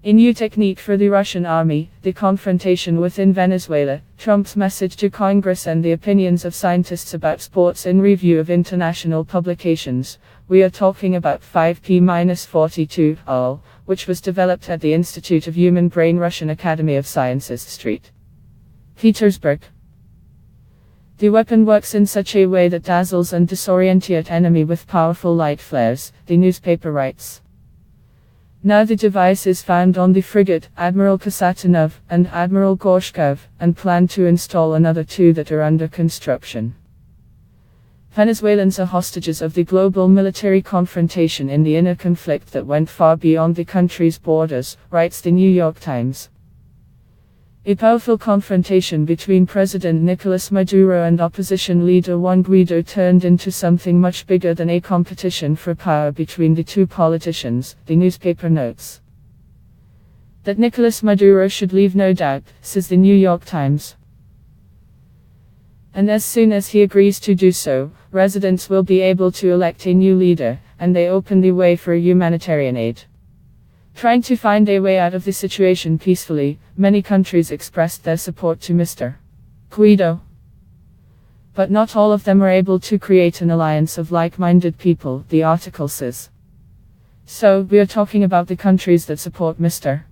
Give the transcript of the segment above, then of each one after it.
A new technique for the Russian army, the confrontation within Venezuela, Trump's message to Congress and the opinions of scientists about sports in review of international publications. We are talking about 5P-42 AL, which was developed at the Institute of Human Brain Russian Academy of Sciences St. Petersburg. The weapon works in such a way that dazzles and disorientates enemy with powerful light flares, the newspaper writes. Now the device is found on the frigate Admiral Kasatonov and Admiral Gorshkov, and plan to install another two that are under construction. Venezuelans are hostages of the global military confrontation in the inner conflict that went far beyond the country's borders, writes the New York Times. A powerful confrontation between President Nicolas Maduro and opposition leader Juan Guaido turned into something much bigger than a competition for power between the two politicians, the newspaper notes. That Nicolas Maduro should leave no doubt, says the New York Times. And as soon as he agrees to do so, residents will be able to elect a new leader, and they open the way for humanitarian aid. Trying to find a way out of the situation peacefully, many countries expressed their support to Mr. Guaido. But not all of them are able to create an alliance of like-minded people, the article says. So, we are talking about the countries that support Mr.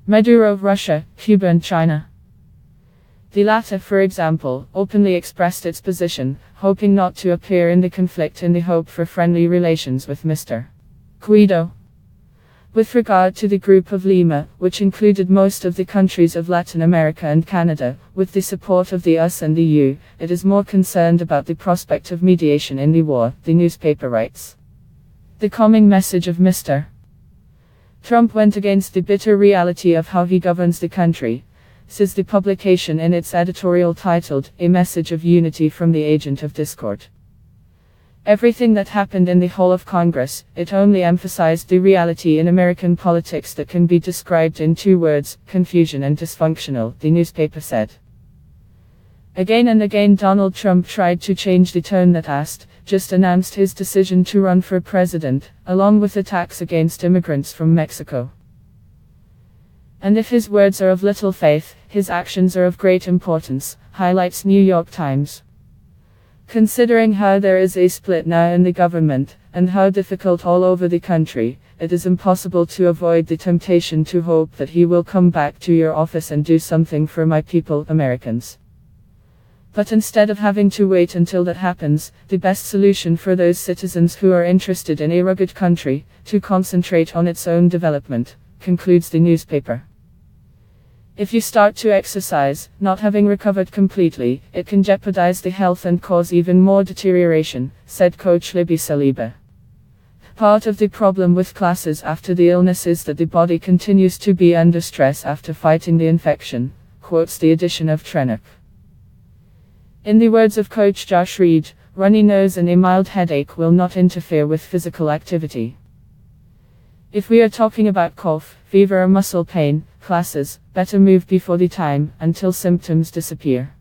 Maduro, Russia, Cuba and China. The latter, for example, openly expressed its position, hoping not to appear in the conflict in the hope for friendly relations with Mr. Guaido. With regard to the Group of Lima, which included most of the countries of Latin America and Canada, with the support of the US and the EU, it is more concerned about the prospect of mediation in the war, the newspaper writes. The calming message of Mr. Trump went against the bitter reality of how he governs the country, says the publication in its editorial titled, A Message of Unity from the Agent of Discord. Everything that happened in the hall of Congress, it only emphasized the reality in American politics that can be described in two words, confusion and dysfunctional, the newspaper said. Again and again Donald Trump tried to change the tone that just announced his decision to run for president, along with attacks against immigrants from Mexico. And if his words are of little faith, his actions are of great importance, highlights New York Times. Considering how there is a split now in the government, and how difficult all over the country, it is impossible to avoid the temptation to hope that he will come back to your office and do something for my people, Americans. But instead of having to wait until that happens, the best solution for those citizens who are interested in a rugged country, to concentrate on its own development, concludes the newspaper. If you start to exercise, not having recovered completely, it can jeopardize the health and cause even more deterioration, said Coach Libby Saliba. Part of the problem with classes after the illness is that the body continues to be under stress after fighting the infection, quotes the edition of Trenok. In the words of Coach Josh Reed, runny nose and a mild headache will not interfere with physical activity. If we are talking about cough, fever or muscle pain, classes, better move before the time, until symptoms disappear.